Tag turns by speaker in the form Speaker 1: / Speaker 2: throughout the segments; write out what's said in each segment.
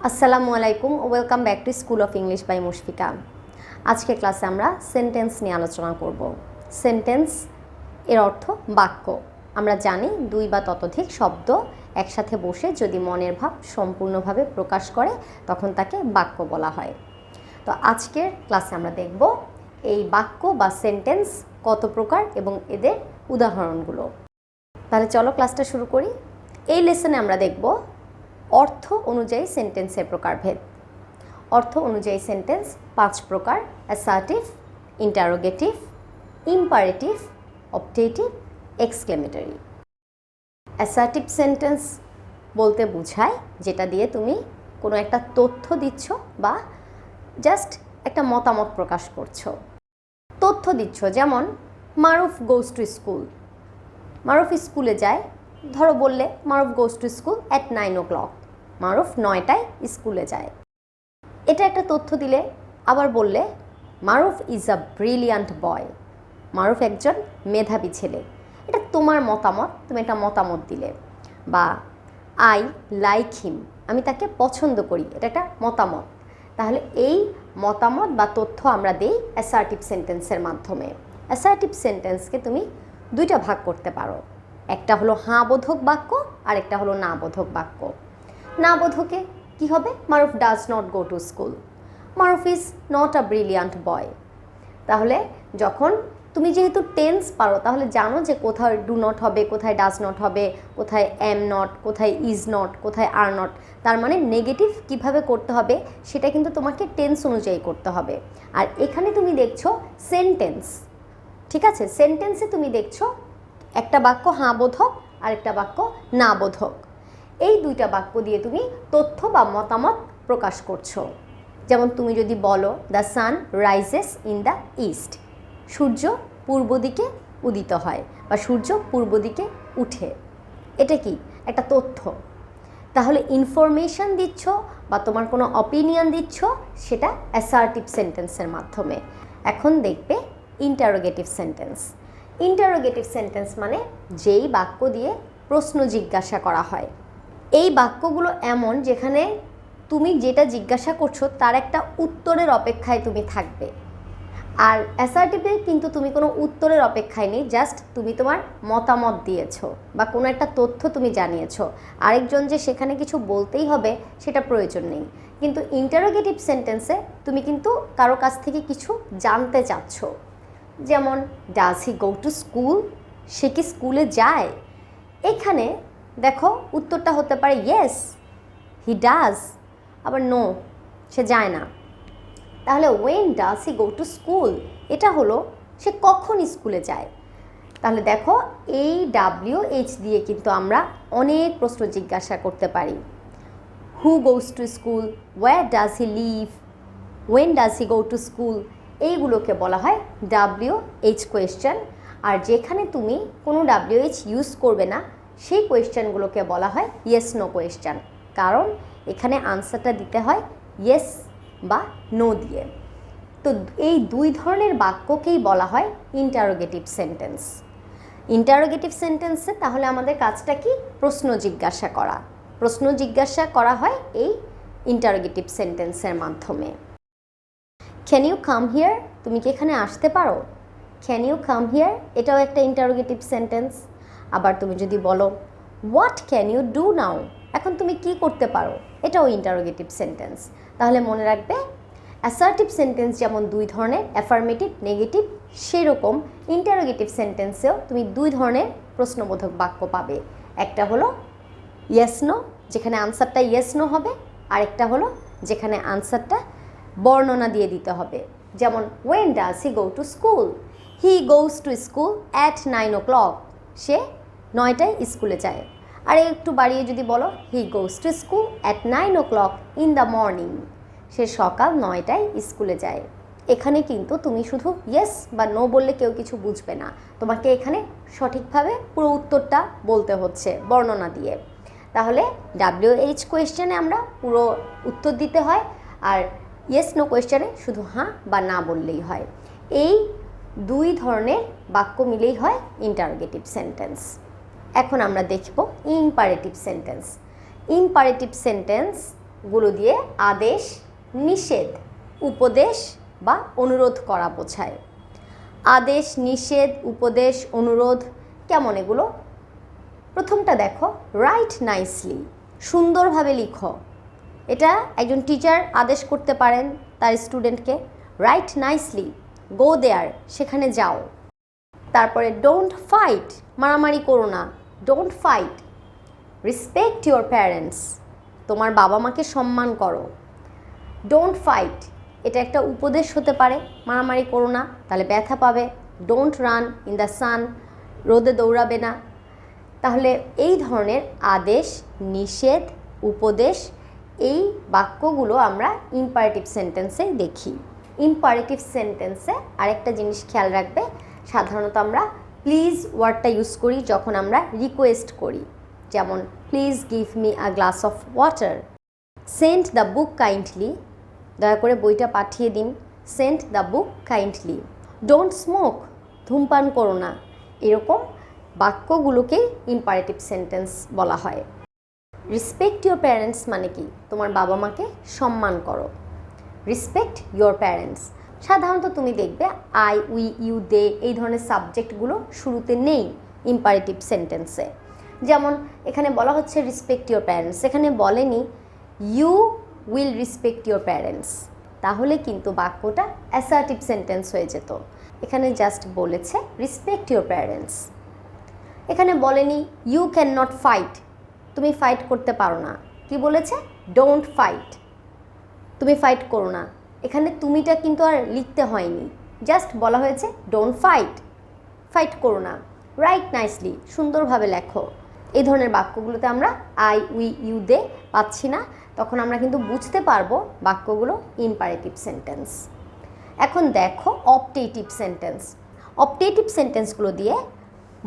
Speaker 1: আসসালামু আলাইকুম, welcome back to school of English by Mushfika. আজকের ক্লাসে আমরা সেন্টেন্স নিয়ে আলোচনা করব। সেন্টেন্স এর অর্থ বাক্য। আমরা জানি দুই বা ততোধিক শব্দ একসাথে বসে যদি মনের ভাব সম্পূর্ণভাবে প্রকাশ করে তখন তাকে বাক্য বলা হয়। তো আজকের ক্লাসে আমরা দেখব এই বাক্য বা সেন্টেন্স কত প্রকার এবং এদের উদাহরণগুলো। তাহলে চলো ক্লাসটা শুরু করি। এই লেসনে আমরা দেখব অর্থ অনুযায়ী সেন্টেন্সের প্রকারভেদ। অর্থ অনুযায়ী সেন্টেন্স 5 প্রকার: assertive, interrogative, imperative, objective, exclamatory. Assertive sentence বলতে বোঝায় যেটা দিয়ে তুমি কোনো একটা তথ্য দিচ্ছ বা জাস্ট একটা মতামত প্রকাশ করছো, তথ্য দিচ্ছ। যেমন মারুফ গোজ টু স্কুল, মারুফ স্কুলে যায়। ধরো বললে Maruf goes to school at 9 o'clock, Maruf 9টায় স্কুলে যায়। এটা একটা তথ্য দিলে। আবার বললে মারুফ ইজ আ ব্রিলিয়ান্ট বয়, মারুফ একজন মেধাবী ছেলে। এটা তোমার মতামত, তুমি একটা মতামত দিলে। বা আই লাইক হিম, আমি তাকে পছন্দ করি, এটা একটা মতামত। তাহলে এই মতামত বা তথ্য আমরা দিই অ্যাসার্টিভ সেন্টেন্সের মাধ্যমে। অ্যাসার্টিভ সেন্টেন্সকে তুমি দুইটা ভাগ করতে পারো, একটা হলো হাঁ বোধক বাক্য আর একটা হলো না বোধক বাক্য। না বোধকে কি হবে? Maruf does not go to school, Maruf is not a brilliant boy. তাহলে যখন তুমি যেহেতু টেন্স পারো তাহলে জানো যে কোথায় ডু নট হবে, কোথায় ডাজ নট হবে, কোথায় এম নট, কোথায় ইজ নট, কোথায় আর নট। তার মানে নেগেটিভ কিভাবে করতে হবে সেটা কিন্তু তোমাকে টেন্স অনুযায়ী করতে হবে। আর এখানে তুমি দেখছো সেন্টেন্স, ঠিক আছে? সেন্টেন্সে তুমি দেখছো একটা বাক্য হাঁ বোধক আর একটা বাক্য না বোধক। এই দুইটা বাক্য দিয়ে তুমি তথ্য বা মতামত প্রকাশ করছো। যেমন তুমি যদি বলো the sun rises in the east, সূর্য পূর্ব দিকে উদিত হয় বা সূর্য পূর্ব দিকে উঠে, এটা কি একটা তথ্য। তাহলে ইনফরমেশন দিচ্ছ বা তোমার কোনো অপিনিয়ন দিচ্ছ, সেটা অ্যাসার্টিভ সেন্টেন্সের মাধ্যমে। এখন দেখবে ইন্টারোগেটিভ সেন্টেন্স। ইন্টারোগেটিভ সেন্টেন্স মানে যেই বাক্য দিয়ে প্রশ্ন জিজ্ঞাসা করা হয়। এই বাক্যগুলো এমন যেখানে তুমি যেটা জিজ্ঞাসা করছো তার একটা উত্তরের অপেক্ষায় তুমি থাকবে। আর অ্যাসার্টিভে কিন্তু তুমি কোনো উত্তরের অপেক্ষায় নেই, জাস্ট তুমি তোমার মতামত দিয়েছো বা কোনো একটা তথ্য তুমি জানিয়েছো। আরেকজন যে সেখানে কিছু বলতেই হবে সেটা প্রয়োজন নেই। কিন্তু ইন্টারোগেটিভ সেন্টেন্সে তুমি কিন্তু কারো কাছ থেকে কিছু জানতে চাচ্ছ। যেমন does he go to school, সে কি স্কুলে যায়? এখানে দেখো উত্তরটা হতে পারে ইয়েস হি ডাজ, আবার নো সে যায় না। তাহলে when does he go to school, এটা হলো সে কখন স্কুলে যায়। তাহলে দেখো এই WH দিয়ে কিন্তু আমরা অনেক প্রশ্ন জিজ্ঞাসা করতে পারি। Who goes to school, where does he live, when does he go to school, এইগুলোকে বলা হয় WH কোয়েশ্চেন। আর যেখানে তুমি কোনো WH ইউজ করবে না সেই কোয়েশ্চেনগুলোকে বলা হয় ইয়েস নো কোয়েশ্চেন, কারণ এখানে আনসারটা দিতে হয় ইয়েস বা নো দিয়ে। তো এই দুই ধরনের বাক্যকেই বলা হয় ইন্টারোগেটিভ সেন্টেন্স। ইন্টারোগেটিভ সেন্টেন্সে তাহলে আমাদের কাজটা কি? প্রশ্ন জিজ্ঞাসা করা। প্রশ্ন জিজ্ঞাসা করা হয় এই ইন্টারোগেটিভ সেন্টেন্সের মাধ্যমে। ক্যান ইউ কাম হিয়ার, তুমি কি এখানে আসতে পারো? ক্যান ইউ কাম হিয়ার, এটাও একটা ইন্টারোগেটিভ সেন্টেন্স। আবার তুমি যদি বলো what can you do now, এখন তুমি কি করতে পারো, এটাও ইন্টারোগেটিভ সেন্টেন্স। তাহলে মনে রাখবে অ্যাসার্টিভ সেন্টেন্স যেমন দুই ধরনের, অ্যাফার্মেটিভ, নেগেটিভ, সেরকম ইন্টারোগেটিভ সেন্টেন্সেও তুমি দুই ধরনের প্রশ্নবোধক বাক্য পাবে। একটা হলো ইয়েস নো, যেখানে আনসারটা ইয়েস নো হবে, আরেকটা হলো যেখানে আনসারটা বর্ণনা দিয়ে দিতে হবে। যেমন when does he go to school, he goes to school at 9 o'clock, সে 9টায় স্কুলে যায়। আর একটু বাড়িয়ে যদি বলো he goes to school at 9 o'clock in the morning, সে সকাল 9টায় স্কুলে যায়। এখানে কিন্তু তুমি শুধু ইয়েস বা নো বললে কেউ কিছু বুঝবে না, তোমাকে এখানে সঠিকভাবে পুরো উত্তরটা বলতে হচ্ছে বর্ণনা দিয়ে। তাহলে WH কোয়েশ্চেনে আমরা পুরো উত্তর দিতে হয়, আর ইয়েস নো কোয়েশ্চেনে শুধু হ্যাঁ বা না বললেই হয়। এই দুই ধরনের বাক্য মিলেই হয় ইন্টারোগেটিভ সেন্টেন্স। এখন আমরা দেখব ইম্পারেটিভ সেন্টেন্স। ইম্পারেটিভ সেন্টেন্স গুলো দিয়ে আদেশ, নিষেধ, উপদেশ বা অনুরোধ করা বোঝায়। আদেশ, নিষেধ, উপদেশ, অনুরোধ কেমন এগুলো? প্রথমটা দেখো, রাইট নাইসলি, সুন্দরভাবে লিখো। এটা একজন টিচার আদেশ করতে পারেন তার স্টুডেন্টকে, রাইট নাইসলি, গো দেয়ার, সেখানে যাও। তারপরে ডোন্ট ফাইট, মারামারি করো না, don't fight. Respect your parents, তোমার বাবা মাকে সম্মান করো। ডোন্ট ফাইট, এটা একটা উপদেশ হতে পারে, মারামারি করো না, তাহলে ব্যথা পাবে। Don't run in the sun, রোদে দৌড়াবে না। তাহলে এই ধরনের আদেশ, নিষেধ, উপদেশ, এই বাক্যগুলো আমরা ইম্পারেটিভ সেন্টেন্সে দেখি। ইম্পারেটিভ সেন্টেন্সে আরেকটা জিনিস খেয়াল রাখবে, সাধারণত আমরা প্লিজ ওয়ার্ডটা ইউজ করি যখন আমরা রিকোয়েস্ট করি, যেমন please give me a glass of water. Send the book kindly, দয়া করে বইটা পাঠিয়ে দিন। Send the book kindly. Don't smoke, ধূমপান করো না। এরকম বাক্যগুলোকে ইম্পারেটিভ সেন্টেন্স বলা হয়। রেসপেক্ট ইউর প্যারেন্টস মানে কি? তোমার বাবা মাকে সম্মান করো। রেসপেক্ট ইউর প্যারেন্টস, সাধারণত তুমি দেখবে আই, উই, ইউ, দে এই ধরনের সাবজেক্টগুলো শুরুতে নেই ইম্পারেটিভ সেন্টেন্সে। যেমন এখানে বলা হচ্ছে রেসপেক্ট ইউর প্যারেন্টস, এখানে বলেনি you will respect your parents, তাহলে কিন্তু বাক্যটা অ্যাসার্টিভ সেন্টেন্স হয়ে যেত। এখানে জাস্ট বলেছে রেসপেক্ট ইউর প্যারেন্টস। এখানে বলেনি ইউ ক্যান নট ফাইট, তুমি ফাইট করতে পারো না। কি বলেছে? ডোন্ট ফাইট, তুমি ফাইট করো না। এখানে তুমিটা কিন্তু আর লিখতে হয়নি, জাস্ট বলা হয়েছে ডোন্ট ফাইট, ফাইট করো না। রাইট নাইসলি, সুন্দরভাবে লেখো। এই ধরনের বাক্যগুলোতে আমরা আই, উই, ইউ, দে পাচ্ছি না, তখন আমরা কিন্তু বুঝতে পারবো বাক্যগুলো ইম্পারেটিভ সেন্টেন্স। এখন দেখো অপটেটিভ সেন্টেন্স। অপটেটিভ সেন্টেন্সগুলো দিয়ে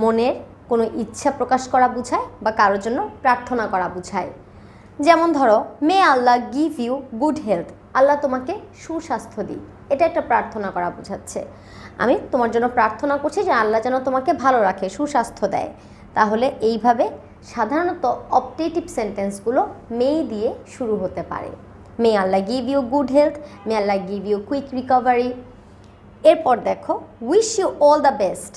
Speaker 1: মনের কোনো ইচ্ছা প্রকাশ করা বোঝায় বা কারোর জন্য প্রার্থনা করা বোঝায়। যেমন ধরো, মে Allah give you good health, আল্লাহ তোমাকে সুস্বাস্থ্য দিই, এটা একটা প্রার্থনা করা বোঝাচ্ছে। আমি তোমার জন্য প্রার্থনা করছি যে আল্লাহ যেন তোমাকে ভালো রাখে, সুস্বাস্থ্য দেয়। তাহলে এইভাবে সাধারণত অপটেটিভ সেন্টেন্সগুলো মে দিয়ে শুরু হতে পারে। May Allah give you good health, may Allah give you quick recovery. এরপর দেখো, wish you all the best,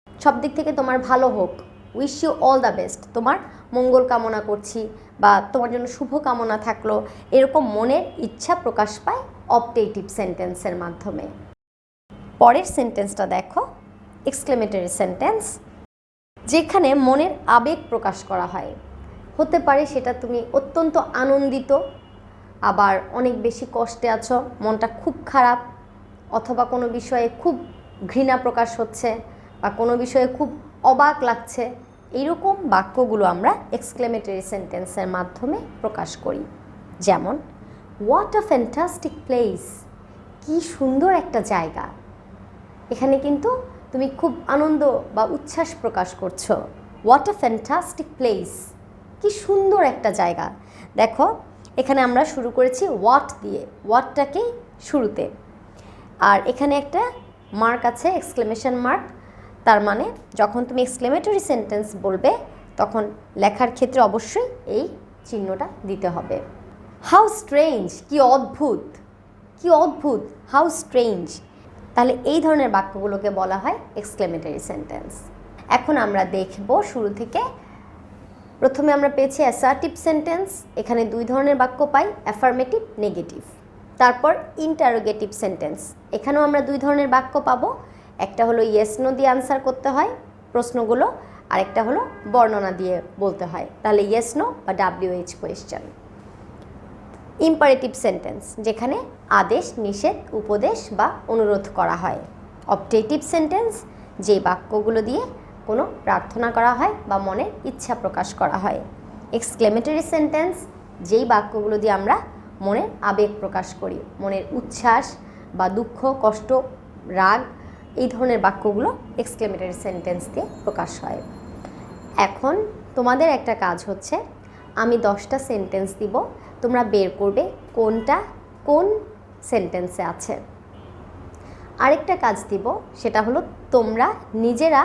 Speaker 1: সব দিক থেকে তোমার ভালো হোক। Wish you all the best, তোমার মঙ্গল কামনা করছি বা তোমার জন্য শুভ কামনা থাকলো, এরকম মনের ইচ্ছা প্রকাশ পায় অপটেটিভ সেন্টেন্সের মাধ্যমে। পরের সেন্টেন্সটা দেখো, এক্সক্লেমেটরি সেন্টেন্স, যেখানে মনের আবেগ প্রকাশ করা হয়। হতে পারে সেটা তুমি অত্যন্ত আনন্দিত, আবার অনেক বেশি কষ্টে আছো, মনটা খুব খারাপ, অথবা কোনো বিষয়ে খুব ঘৃণা প্রকাশ হচ্ছে বা কোনো বিষয়ে খুব অবাক লাগছে। এইরকম বাক্যগুলো আমরা এক্সক্লেমেটরি সেন্টেন্সের মাধ্যমে প্রকাশ করি। যেমন হোয়াট আ ফ্যান্টাস্টিক প্লেস, কি সুন্দর একটা জায়গা। এখানে কিন্তু তুমি খুব আনন্দ বা উচ্ছ্বাস প্রকাশ করছো। হোয়াট আ ফ্যান্টাস্টিক প্লেস, কি সুন্দর একটা জায়গা। দেখো এখানে আমরা শুরু করেছি হোয়াট দিয়ে, হোয়াটটাকে শুরুতে, আর এখানে একটা মার্ক আছে, এক্সক্লেমেশন মার্ক। তার মানে যখন তুমি এক্সক্লেমেটরি সেন্টেন্স বলবে তখন লেখার ক্ষেত্রে অবশ্যই এই চিহ্নটা দিতে হবে। হাউ স্ট্রেঞ্জ, কি অদ্ভুত, কি অদ্ভুত, হাউ স্ট্রেঞ্জ। তাহলে এই ধরনের বাক্যগুলোকে বলা হয় এক্সক্লেমেটরি সেন্টেন্স। এখন আমরা দেখব শুরু থেকে। প্রথমে আমরা পেয়েছি অ্যাসার্টিভ সেন্টেন্স, এখানে দুই ধরনের বাক্য পাই, অ্যাফার্মেটিভ, নেগেটিভ। তারপর ইন্টারোগেটিভ সেন্টেন্স, এখানেও আমরা দুই ধরনের বাক্য পাবো। একটা হলো ইয়েস নো দিয়ে আনসার করতে হয় প্রশ্নগুলো, আর একটা হলো বর্ণনা দিয়ে বলতে হয়, তাহলে ইয়েস নো বা WH কোয়েশ্চেন। ইম্পারেটিভ সেন্টেন্স, যেখানে আদেশ, নিষেধ, উপদেশ বা অনুরোধ করা হয়। অপটেটিভ সেন্টেন্স, যে বাক্যগুলো দিয়ে কোনো প্রার্থনা করা হয় বা মনের ইচ্ছা প্রকাশ করা হয়। এক্সক্লেমেটরি সেন্টেন্স, যেই বাক্যগুলো দিয়ে আমরা মনের আবেগ প্রকাশ করি, মনের উচ্ছ্বাস বা দুঃখ, কষ্ট, রাগ, এই ধরনের বাক্যগুলো এক্সক্লেমেটরি সেন্টেন্স দিয়ে প্রকাশ হয়। এখন তোমাদের একটা কাজ হচ্ছে, আমি 10টা সেন্টেন্স দিব, তোমরা বের করবে কোনটা কোন সেন্টেন্সে আছে। আরেকটা কাজ দিব, সেটা হলো তোমরা নিজেরা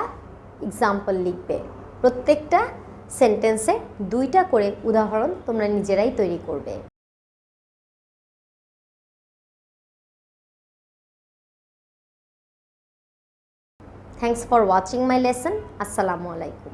Speaker 1: এক্সাম্পল লিখবে। প্রত্যেকটা সেন্টেন্সে 2টা করে উদাহরণ তোমরা নিজেরাই তৈরি করবে। Thanks for watching my lesson. আসসালামু আলাইকুম।